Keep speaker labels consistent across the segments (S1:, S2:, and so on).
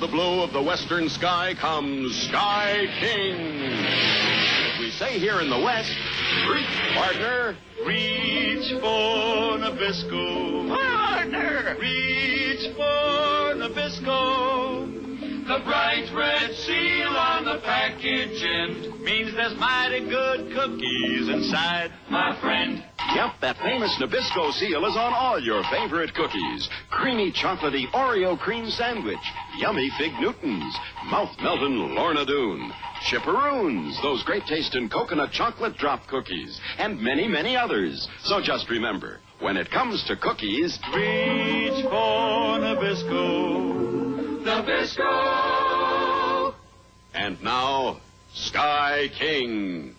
S1: the blue of the western sky comes Sky King. As we say here in the West, reach, partner.
S2: Reach for Nabisco.
S1: Partner.
S2: Reach for Nabisco. The bright red seal on the package end means there's mighty good cookies inside, my friend.
S1: Yep, that famous Nabisco seal is on all your favorite cookies. Creamy chocolatey Oreo cream sandwich, yummy Fig Newtons, mouth-melting Lorna Doone, Chipperoons, those great tasting coconut chocolate drop cookies, and many, many others. So just remember, when it comes to cookies,
S2: reach for Nabisco. Nabisco!
S1: And now, Sky King.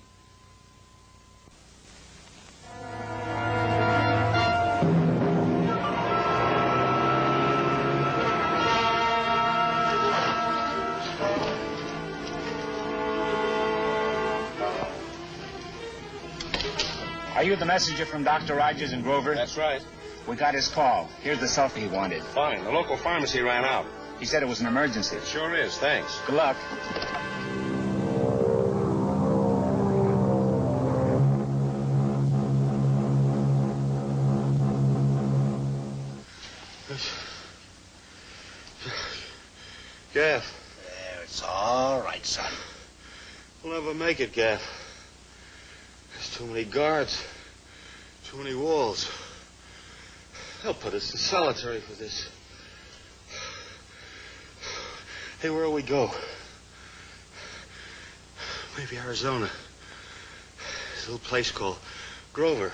S3: Are you the messenger from Dr. Rogers and Grover?
S4: That's right.
S3: We got his call. Here's the sulfur he wanted.
S4: Fine. The local pharmacy ran out.
S3: He said it was an emergency.
S4: It sure is. Thanks.
S3: Good luck.
S4: Gaff.
S5: There, it's all right, son.
S4: We'll never make it, Gaff. There's too many guards. Too many walls. They'll put us in solitary for this. Hey, where'll we go? Maybe Arizona. This little place called Grover.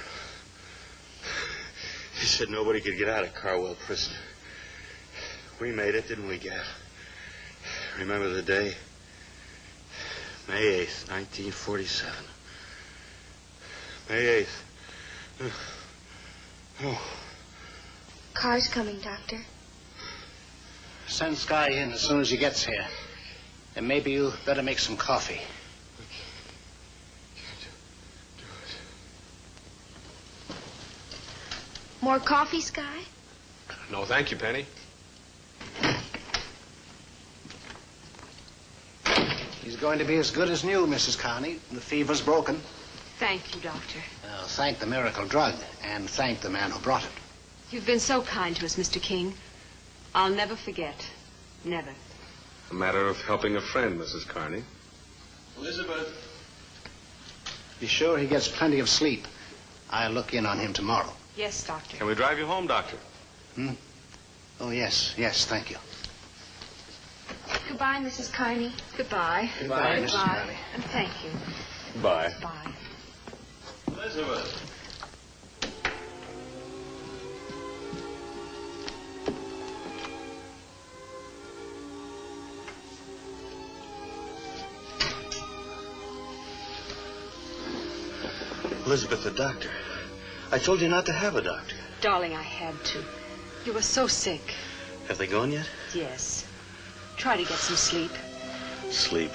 S4: He said nobody could get out of Carwell prison. We made it, didn't we, Gaff? Remember the day? May 8th, 1947. May 8th. Oh.
S6: Car's coming, Doctor.
S5: Send Sky in as soon as he gets here. And maybe you better make some coffee.
S4: Can't do it.
S6: More coffee, Sky?
S7: No, thank you, Penny.
S5: He's going to be as good as new, Mrs. Carney. The fever's broken.
S8: Thank you, Doctor.
S5: Thank the miracle drug, and thank the man who brought it.
S8: You've been so kind to us, Mr. King. I'll never forget. Never.
S7: A matter of helping a friend, Mrs. Carney.
S4: Elizabeth.
S5: Be sure he gets plenty of sleep. I'll look in on him tomorrow.
S8: Yes, Doctor.
S7: Can we drive you home, Doctor?
S5: Oh, yes, thank you.
S6: Goodbye, Mrs. Carney.
S8: Goodbye.
S5: Goodbye, Mrs. Carney.
S8: And thank you.
S7: Bye.
S8: Bye.
S4: Elizabeth. Elizabeth, the doctor. I told you not to have a doctor.
S8: Darling, I had to. You were so sick.
S4: Have they gone yet?
S8: Yes. Try to get some sleep.
S4: Sleep.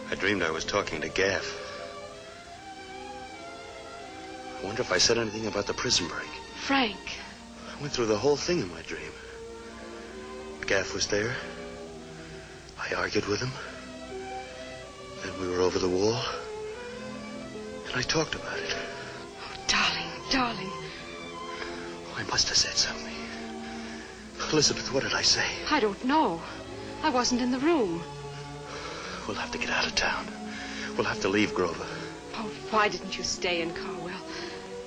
S4: I dreamed I was talking to Gaff. I wonder if I said anything about the prison break.
S8: Frank.
S4: I went through the whole thing in my dream. Gaff was there. I argued with him. Then we were over the wall. And I talked about it.
S8: Oh, darling.
S4: Oh, I must have said something. Elizabeth, what did I say?
S8: I don't know. I wasn't in the room.
S4: We'll have to get out of town. We'll have to leave Grover.
S8: Oh, why didn't you stay in Carwell?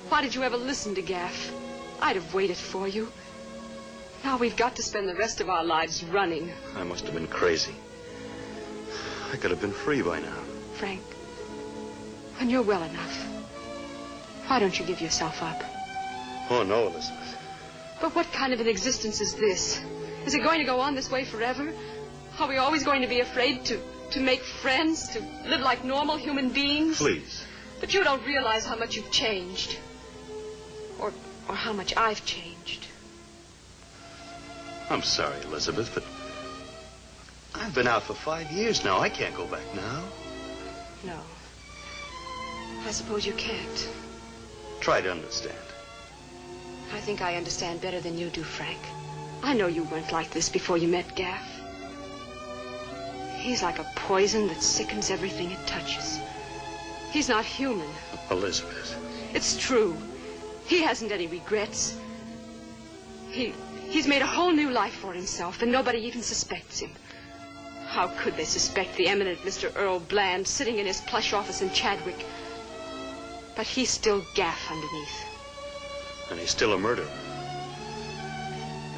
S8: Why did you ever listen to Gaff? I'd have waited for you. Now we've got to spend the rest of our lives running.
S4: I must have been crazy. I could have been free by now.
S8: Frank, when you're well enough, why don't you give yourself up?
S4: Oh, no, Elizabeth.
S8: But what kind of an existence is this? Is it going to go on this way forever? Are we always going to be afraid to make friends, to live like normal human beings?
S4: Please.
S8: But you don't realize how much you've changed. Or how much I've changed.
S4: I'm sorry, Elizabeth, but I've been out for 5 years now. I can't go back now.
S8: No. I suppose you can't.
S4: Try to understand.
S8: I think I understand better than you do, Frank. I know you weren't like this before you met Gaff. He's like a poison that sickens everything it touches. He's not human.
S4: Elizabeth.
S8: It's true. He hasn't any regrets. He's made a whole new life for himself, and nobody even suspects him. How could they suspect the eminent Mr. Earl Bland sitting in his plush office in Chadwick? But he's still Gaff underneath.
S4: And he's still a murderer.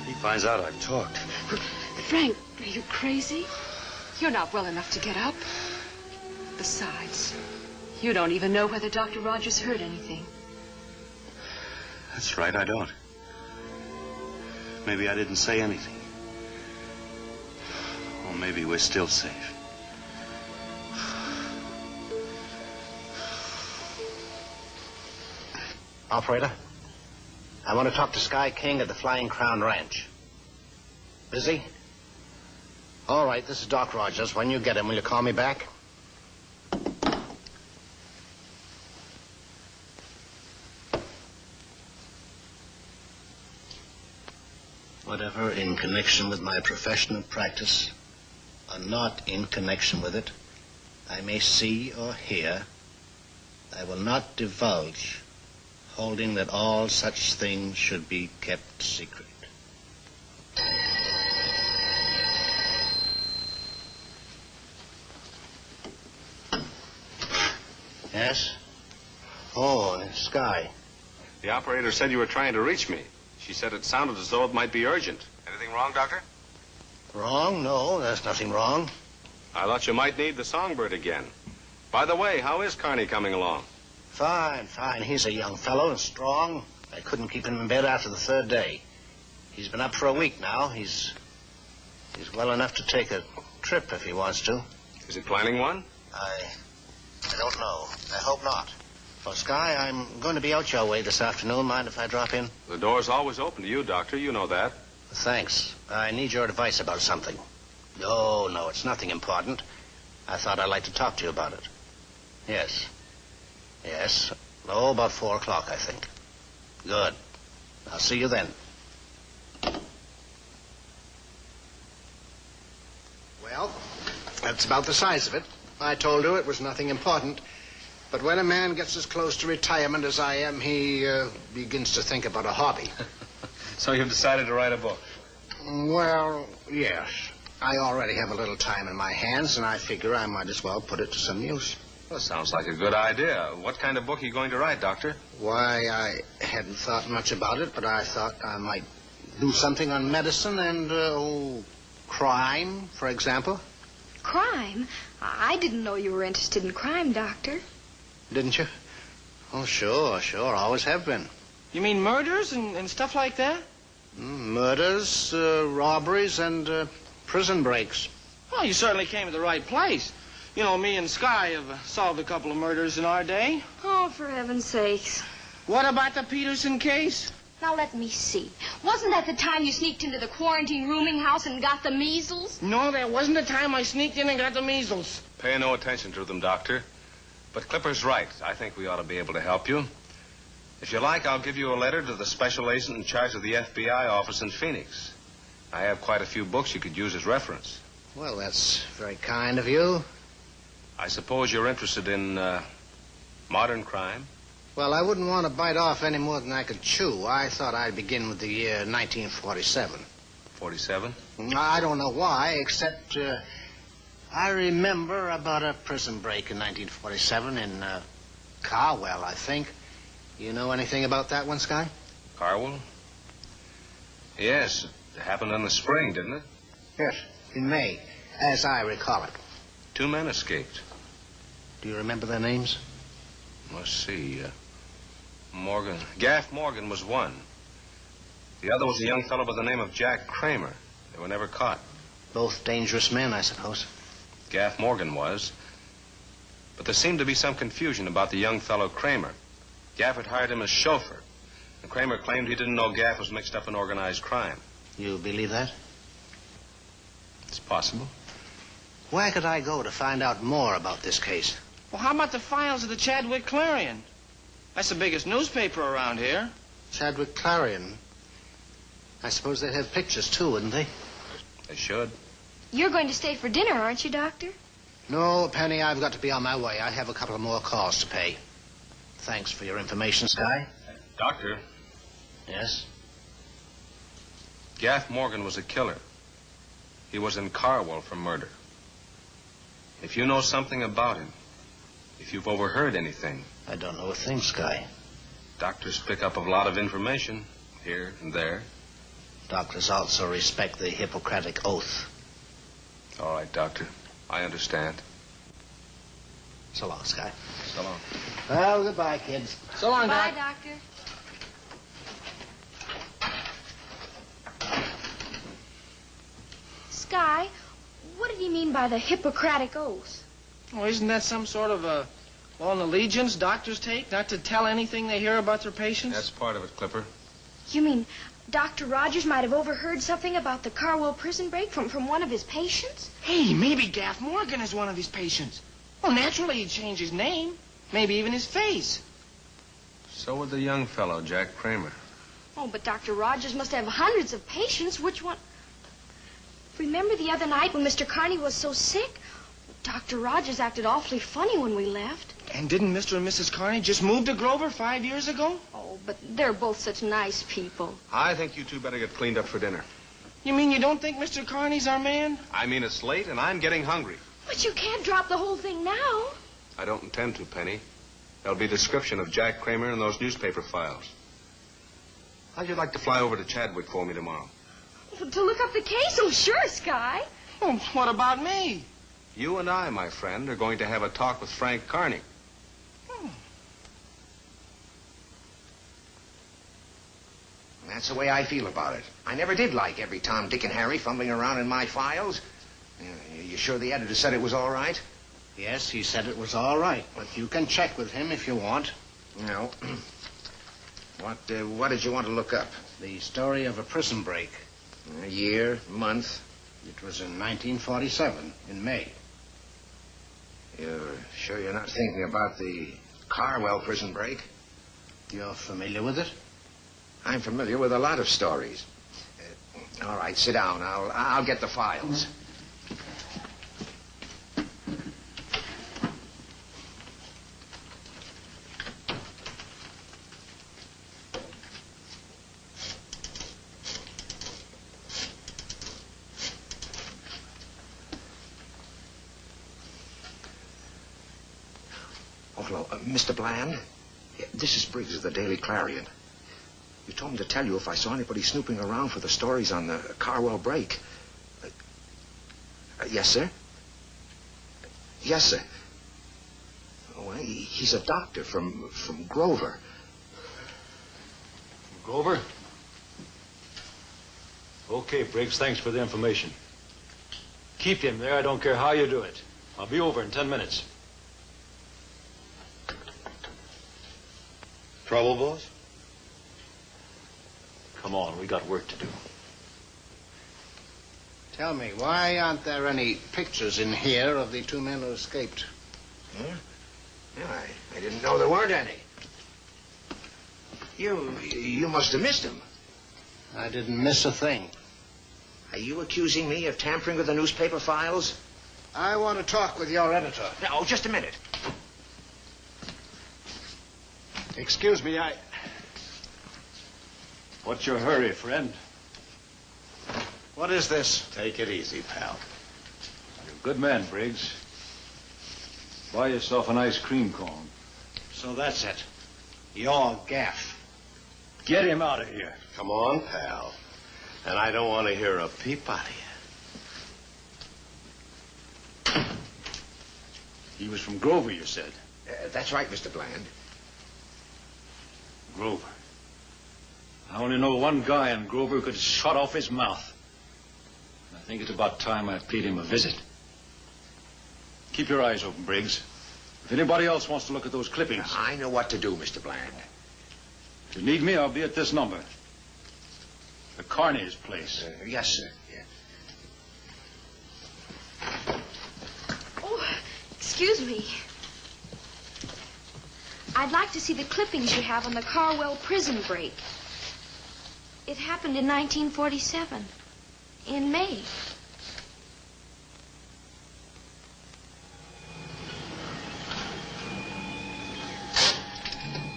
S4: If he finds out I've talked...
S8: Frank, are you crazy? You're not well enough to get up. Besides, you don't even know whether Dr. Rogers heard anything.
S4: That's right, I don't. Maybe I didn't say anything. Or maybe we're still safe.
S5: Operator, I want to talk to Sky King at the Flying Crown Ranch. Busy? All right, this is Doc Rogers. When you get him, will you call me back? Whatever in connection with my professional practice, or not in connection with it, I may see or hear, I will not divulge, holding that all such things should be kept secret. Yes? Oh, Sky.
S7: The operator said you were trying to reach me. She said it sounded as though it might be urgent. Anything wrong, Doctor?
S5: Wrong? No, there's nothing wrong.
S7: I thought you might need the songbird again. By the way, how is Carney coming along?
S5: Fine, fine. He's a young fellow and strong. I couldn't keep him in bed after the third day. He's been up for a week now. He's well enough to take a trip if he wants to.
S7: Is he planning one?
S5: I don't know. I hope not. Well, Sky, I'm going to be out your way this afternoon. Mind if I drop in?
S7: The door's always open to you, Doctor. You know that.
S5: Thanks. I need your advice about something. No, it's nothing important. I thought I'd like to talk to you about it. Yes. Oh, about 4 o'clock, I think. Good. I'll see you then. Well, that's about the size of it. I told you it was nothing important. But when a man gets as close to retirement as I am, he begins to think about a hobby.
S7: So you've decided to write a book?
S5: Well, yes. I already have a little time in my hands, and I figure I might as well put it to some use.
S7: Well, sounds like a good idea. What kind of book are you going to write, Doctor?
S5: Why, I hadn't thought much about it, but I thought I might do something on medicine and, crime, for example.
S6: Crime? I didn't know you were interested in crime, Doctor.
S5: Didn't you? Oh, sure. Always have been.
S9: You mean murders and stuff like that?
S5: Murders, robberies, and prison breaks.
S9: Well, you certainly came to the right place. You know, me and Sky have solved a couple of murders in our day.
S6: Oh, for heaven's sakes.
S9: What about the Peterson case?
S6: Now, let me see. Wasn't that the time you sneaked into the quarantine rooming house and got the measles?
S9: No, that wasn't the time I sneaked in and got the measles.
S7: Pay no attention to them, Doctor. But Clipper's right. I think we ought to be able to help you. If you like, I'll give you a letter to the special agent in charge of the FBI office in Phoenix. I have quite a few books you could use as reference.
S5: Well, that's very kind of you.
S7: I suppose you're interested in modern crime?
S5: Well, I wouldn't want to bite off any more than I could chew. I thought I'd begin with the year 1947.
S7: 47?
S5: I don't know why, except I remember about a prison break in 1947 in Carwell, I think. You know anything about that one, Sky?
S7: Carwell? Yes, it happened in the spring, didn't it?
S5: Yes, in May, as I recall it.
S7: 2 men escaped.
S5: Do you remember their names?
S7: Let's see. Morgan. Gaff Morgan was one. The other was a young fellow by the name of Jack Kramer. They were never caught.
S5: Both dangerous men, I suppose.
S7: Gaff Morgan was. But there seemed to be some confusion about the young fellow Kramer. Gaff had hired him as chauffeur, and Kramer claimed he didn't know Gaff was mixed up in organized crime.
S5: You believe that?
S7: It's possible.
S5: Where could I go to find out more about this case?
S9: Well, how about the files of the Chadwick Clarion? That's the biggest newspaper around here.
S5: Chadwick Clarion? I suppose they'd have pictures, too, wouldn't they?
S7: They should.
S6: You're going to stay for dinner, aren't you, Doctor?
S5: No, Penny, I've got to be on my way. I have a couple of more calls to pay. Thanks for your information, Sky.
S7: Doctor.
S5: Yes?
S7: Gaff Morgan was a killer. He was in Carwell for murder. If you know something about him, if you've overheard anything...
S5: I don't know a thing, Sky.
S7: Doctors pick up a lot of information here and there.
S5: Doctors also respect the Hippocratic Oath.
S7: All right, Doctor. I understand.
S5: So long, Sky.
S7: So long.
S5: Well, goodbye, kids.
S9: So long,
S6: Bye,
S9: Doc.
S6: Doctor. Sky, what did he mean by the Hippocratic Oath?
S9: Oh, isn't that some sort of an allegiance doctors take, not to tell anything they hear about their patients?
S7: That's part of it, Clipper.
S6: You mean Dr. Rogers might have overheard something about the Carwell prison break from one of his patients?
S9: Hey, maybe Gaff Morgan is one of his patients. Well, naturally he'd change his name, maybe even his face.
S7: So would the young fellow, Jack Kramer.
S6: Oh, but Dr. Rogers must have hundreds of patients. Which one? Remember the other night when Mr. Carney was so sick? Dr. Rogers acted awfully funny when we left.
S9: And didn't Mr. and Mrs. Carney just move to Grover 5 years ago?
S6: Oh, but they're both such nice people.
S7: I think you two better get cleaned up for dinner.
S9: You mean you don't think Mr. Carney's our man?
S7: I mean, it's late and I'm getting hungry.
S6: But you can't drop the whole thing now.
S7: I don't intend to, Penny. There'll be a description of Jack Kramer in those newspaper files. How'd you like to fly over to Chadwick for me tomorrow?
S6: To look up the case? Oh, sure, Sky.
S9: Oh, what about me?
S7: You and I, my friend, are going to have a talk with Frank Carney.
S10: That's the way I feel about it. I never did like every Tom, Dick, and Harry fumbling around in my files. You sure the editor said it was all right?
S5: Yes, he said it was all right, but you can check with him if you want.
S10: No. What did you want to look up?
S5: The story of a prison break.
S10: A year, month?
S5: It was in 1947, in May.
S10: You're sure you're not thinking about the Carwell prison break?
S5: You're familiar with it?
S10: I'm familiar with a lot of stories. All right, sit down. I'll get the files. Oh, hello. Mr. Bland? This is Briggs of the Daily Clarion. You told me to tell you if I saw anybody snooping around for the stories on the Carwell break. Yes, sir? Yes, sir. Oh, he's a doctor from Grover.
S11: Grover? Okay, Briggs, thanks for the information. Keep him there. I don't care how you do it. I'll be over in 10 minutes.
S4: Trouble, boss?
S11: Come on, we got work to do.
S5: Tell me, why aren't there any pictures in here of the two men who escaped?
S10: Huh? Yeah, I didn't know there weren't any. You must have missed them.
S5: I didn't miss a thing.
S10: Are you accusing me of tampering with the newspaper files?
S5: I want to talk with your editor.
S10: No, just a minute.
S5: Excuse me,
S11: What's your hurry, friend?
S5: What is this?
S11: Take it easy, pal. You're a good man, Briggs. Buy yourself an ice cream cone.
S5: So that's it. You're Gaff.
S11: Get him out of here.
S4: Come on, pal. And I don't want to hear a peep out of you.
S11: He was from Grover, you said.
S10: That's right, Mr. Bland.
S11: Grover. I only know one guy in Grover who could shut off his mouth. I think it's about time I paid him a visit. Keep your eyes open, Briggs. If anybody else wants to look at those clippings...
S10: I know what to do, Mr. Bland.
S11: If you need me, I'll be at this number. The Carney's place.
S10: Yes, sir. Yeah.
S6: Oh, excuse me. I'd like to see the clippings you have on the Carwell prison break. It happened in 1947, in May.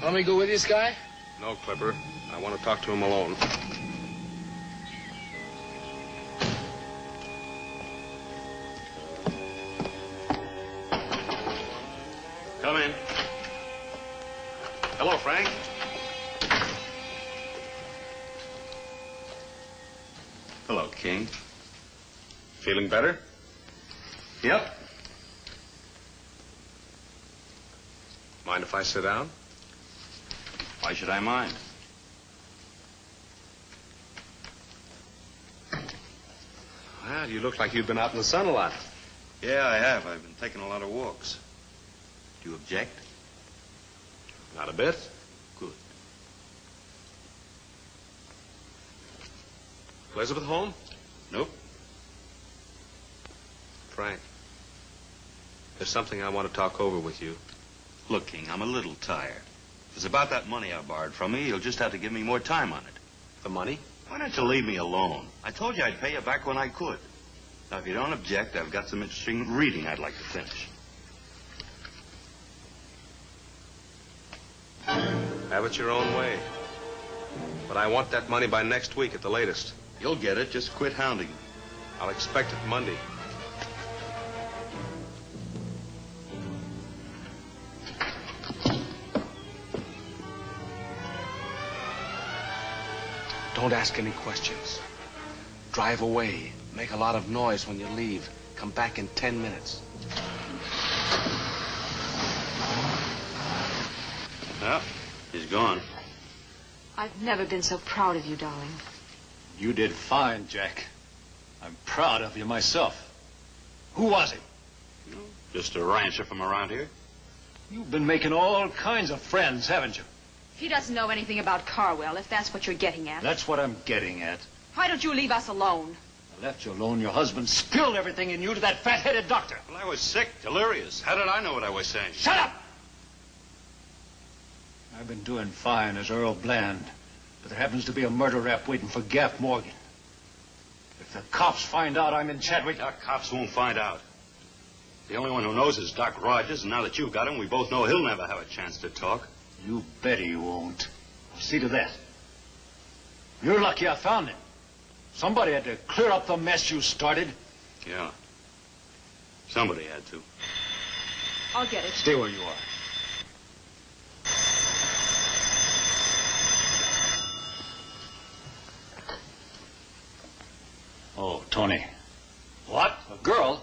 S9: Want me to go with you, Sky?
S7: No, Clipper. I want to talk to him alone.
S12: Come in. Hello, Frank. Hello, King.
S7: Feeling better?
S12: Yep.
S7: Mind if I sit down?
S12: Why should I mind?
S7: Well, you look like you've been out in the sun a lot.
S12: Yeah, I have. I've been taking a lot of walks. Do you object?
S7: Not a bit.
S12: Good.
S7: Elizabeth home?
S12: Nope.
S7: Frank, there's something I want to talk over with you.
S12: Look, King, I'm a little tired. If it's about that money I borrowed from you, you'll just have to give me more time on it.
S7: The money?
S12: Why don't you leave me alone? I told you I'd pay you back when I could. Now, if you don't object, I've got some interesting reading I'd like to finish.
S7: Have it your own way. But I want that money by next week at the latest.
S12: You'll get it. Just quit hounding me.
S7: I'll expect it Monday. Don't ask any questions. Drive away. Make a lot of noise when you leave. Come back in 10 minutes.
S12: Well, he's gone.
S8: I've never been so proud of you, darling.
S11: You did fine, Jack. I'm proud of you myself. Who was he?
S12: Just a rancher from around here.
S11: You've been making all kinds of friends, haven't you?
S8: He doesn't know anything about Carwell, if that's what you're getting at.
S11: That's what I'm getting at.
S8: Why don't you leave us alone?
S11: I left you alone. Your husband spilled everything in you to that fat-headed doctor.
S12: Well, I was sick, delirious. How did I know what I was saying?
S11: Shut up! I've been doing fine as Earl Bland, but there happens to be a murder rap waiting for Gaff Morgan. If the cops find out I'm in Chadwick...
S12: The cops won't find out. The only one who knows is Doc Rogers, and now that you've got him, we both know he'll never have a chance to talk.
S11: You bet he won't. I'll see to that. You're lucky I found him. Somebody had to clear up the mess you started.
S12: Yeah. Somebody had to.
S8: I'll get it.
S11: Stay where you are. Oh, Tony.
S9: What?
S11: A girl?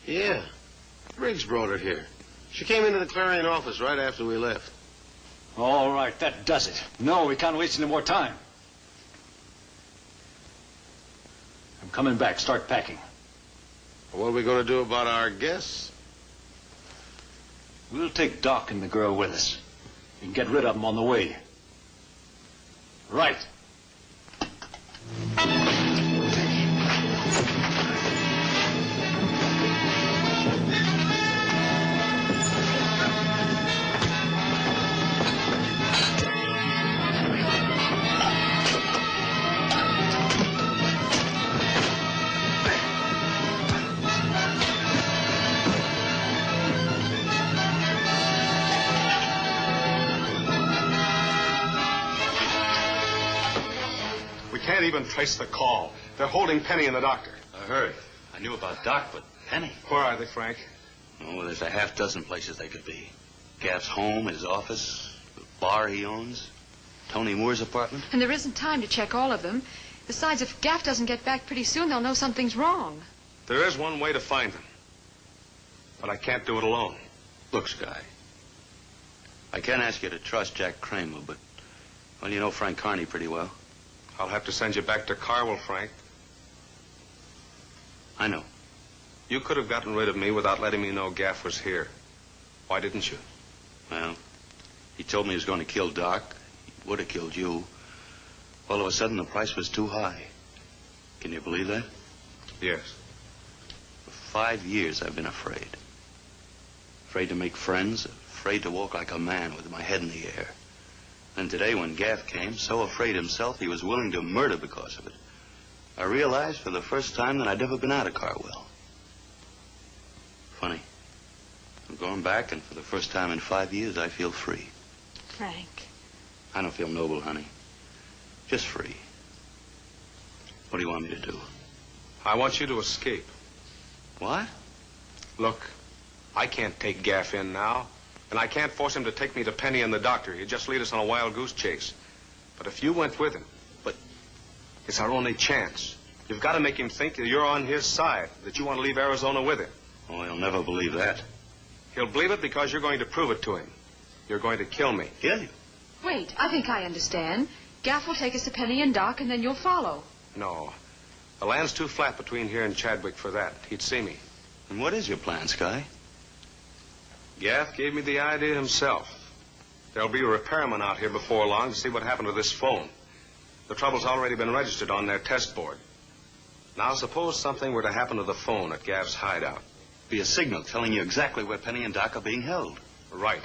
S13: Yeah. Briggs brought her here. She came into the Clarion office right after we left.
S11: All right, that does it. No, we can't waste any more time. I'm coming back. Start packing.
S13: What are we going to do about our guests?
S11: We'll take Doc and the girl with us. We can get rid of them on the way. Right.
S7: Even trace the call. They're holding Penny and the doctor.
S12: I heard. I knew about Doc, but Penny.
S7: Where are they, Frank?
S12: Oh, there's a half-dozen places they could be. Gaff's home, his office, the bar he owns, Tony Moore's apartment.
S8: And there isn't time to check all of them. Besides, if Gaff doesn't get back pretty soon, they'll know something's wrong.
S7: There is one way to find them. But I can't do it alone.
S12: Look, Sky. I can't ask you to trust Jack Kramer, but, well, you know Frank Carney pretty well.
S7: I'll have to send you back to Carwell, Frank.
S12: I know.
S7: You could have gotten rid of me without letting me know Gaff was here. Why didn't you?
S12: Well, he told me he was going to kill Doc. He would have killed you. All of a sudden, the price was too high. Can you believe that?
S7: Yes.
S12: For 5 years, I've been afraid. Afraid to make friends, afraid to walk like a man with my head in the air. And today when Gaff came, so afraid himself he was willing to murder because of it, I realized for the first time that I'd never been out of Carwell. Funny. I'm going back, and for the first time in 5 years, I feel free.
S8: Frank.
S12: I don't feel noble, honey. Just free. What do you want me to do?
S7: I want you to escape.
S12: What?
S7: Look, I can't take Gaff in now, and I can't force him to take me to Penny and the doctor. He'd just lead us on a wild goose chase. But if you went with him, it's our only chance. You've got to make him think that you're on his side, that you want to leave Arizona with him.
S12: Oh, he'll never believe that.
S7: He'll believe it because you're going to prove it to him. You're going to kill me.
S12: Kill you?
S8: Wait, I think I understand. Gaff will take us to Penny and Doc, and then you'll follow.
S7: No. The land's too flat between here and Chadwick for that. He'd see me.
S12: And what is your plan, Sky?
S7: Gaff gave me the idea himself. There'll be a repairman out here before long to see what happened to this phone. The trouble's already been registered on their test board. Now, suppose something were to happen to the phone at Gaff's hideout.
S12: Be a signal telling you exactly where Penny and Doc are being held.
S7: Right.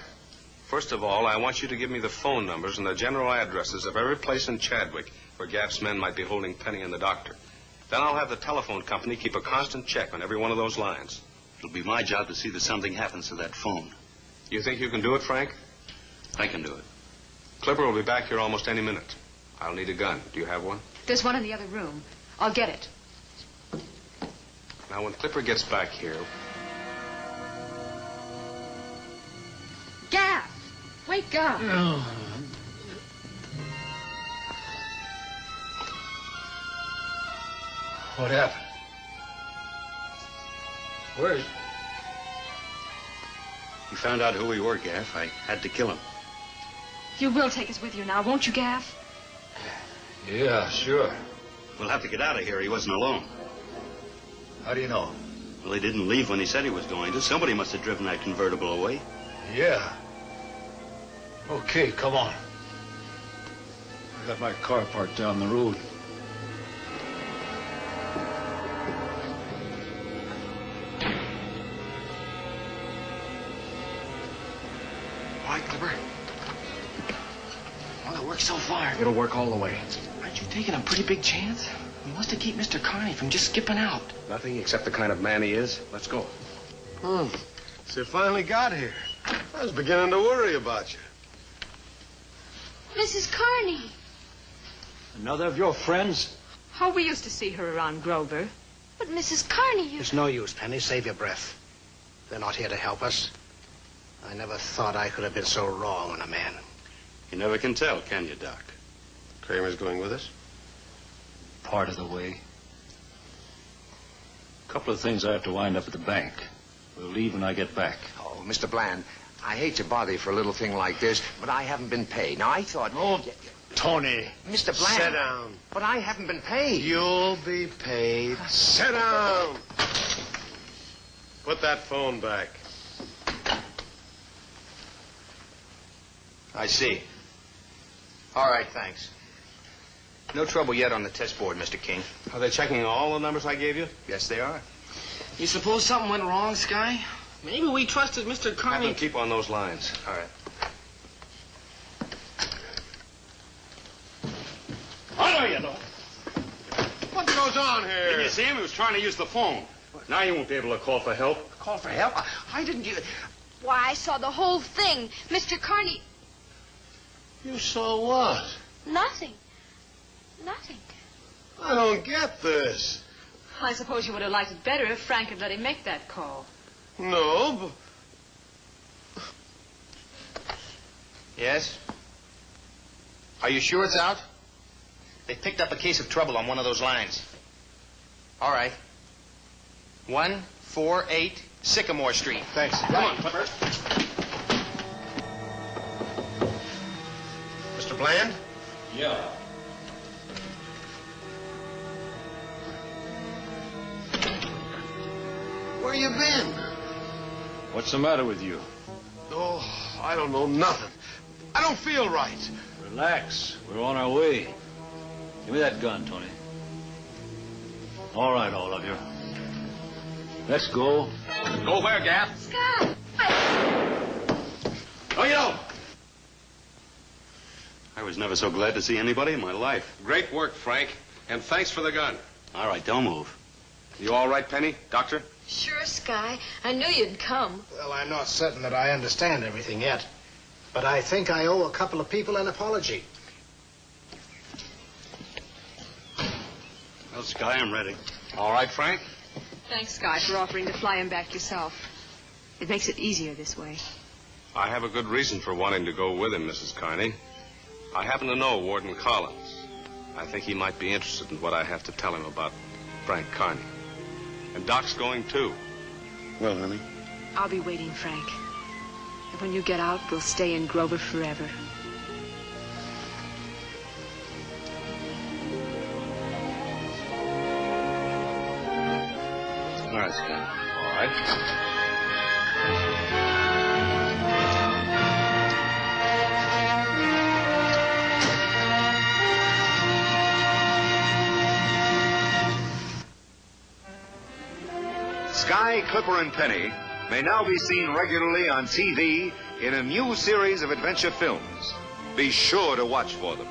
S7: First of all, I want you to give me the phone numbers and the general addresses of every place in Chadwick where Gaff's men might be holding Penny and the doctor. Then I'll have the telephone company keep a constant check on every one of those lines.
S12: It'll be my job to see that something happens to that phone.
S7: You think you can do it, Frank?
S12: I can do it.
S7: Clipper will be back here almost any minute. I'll need a gun. Do you have one?
S8: There's one in the other room. I'll get it.
S7: Now, when Clipper gets back here...
S8: Gaff! Wake up!
S11: What happened? Where is...
S12: You found out who we were, Gaff. I had to kill him.
S8: You will take us with you now, won't you, Gaff?
S11: Yeah, sure.
S12: We'll have to get out of here. He wasn't alone.
S11: How do you know?
S12: Well, he didn't leave when he said he was going to. Somebody must have driven that convertible away.
S11: Yeah. Okay, come on. I got my car parked down the road.
S10: Why, Clipper? Well, it worked so far.
S9: It'll work all the way.
S10: Aren't you taking a pretty big chance? We must have kept Mr. Carney from just skipping out.
S7: Nothing except the kind of man he is. Let's go.
S13: So you finally got here. I was beginning to worry about you.
S6: Mrs. Carney.
S11: Another of your friends?
S8: How we used to see her around Grover.
S6: But Mrs. Carney, you...
S5: It's no use, Penny. Save your breath. They're not here to help us. I never thought I could have been so wrong on a man.
S12: You never can tell, can you, Doc?
S13: Kramer's going with us?
S11: Part of the way. A couple of things I have to wind up at the bank. We'll leave when I get back.
S10: Oh, Mr. Bland, I hate to bother you for a little thing like this, but I haven't been paid. Now, I thought...
S11: Oh, Tony.
S10: Mr. Bland.
S13: Sit down.
S10: But I haven't been paid.
S13: You'll be paid. Sit down. Put that phone back.
S10: I see. All right, thanks. No trouble yet on the test board, Mr. King.
S7: Are they checking all the numbers I gave you?
S10: Yes, they are.
S9: You suppose something went wrong, Sky? Maybe we trusted Mr.
S7: Have
S9: Carney.
S7: them keep on those lines.
S10: All right.
S12: I know you know.
S13: What goes on
S12: Didn't
S13: here?
S12: you see him? He was trying to use the phone. Now you won't be able to call for help.
S10: Call for help? I didn't...
S6: Why, I saw the whole thing. Mr. Carney...
S13: You saw what?
S6: Nothing. Nothing.
S13: I don't get this.
S8: I suppose you would have liked it better if Frank had let him make that call.
S13: No, but...
S10: Yes? Are you sure it's out? They picked up a case of trouble on one of those lines. All right. 148 Sycamore Street.
S13: Thanks.
S10: Come on, Clipper. Mr. Bland?
S11: Yeah.
S13: Where you been?
S11: What's the matter with you?
S13: Oh, I don't know nothing. I don't feel right.
S11: Relax. We're on our way. Give me that gun, Tony. All right, all of you. Let's go.
S7: Go where, Gaff?
S6: Scott!
S12: Oh, you know. I was never so glad to see anybody in my life.
S7: Great work, Frank. And thanks for the gun.
S12: All right, don't move.
S7: You all right, Penny? Doctor?
S14: Sure, Sky. I knew you'd come.
S3: Well, I'm not certain that I understand everything yet. But I think I owe a couple of people an apology.
S12: Well, Sky, I'm ready.
S7: All right, Frank?
S8: Thanks, Sky, for offering to fly him back yourself. It makes it easier this way.
S7: I have a good reason for wanting to go with him, Mrs. Carney. I happen to know Warden Collins. I think he might be interested in what I have to tell him about Frank Carney. And Doc's going, too.
S12: Well, honey?
S8: I'll be waiting, Frank. And when you get out, we'll stay in Grover forever.
S12: All right, Sky.
S7: All right.
S15: Sky, Clipper, and Penny may now be seen regularly on TV in a new series of adventure films. Be sure to watch for them.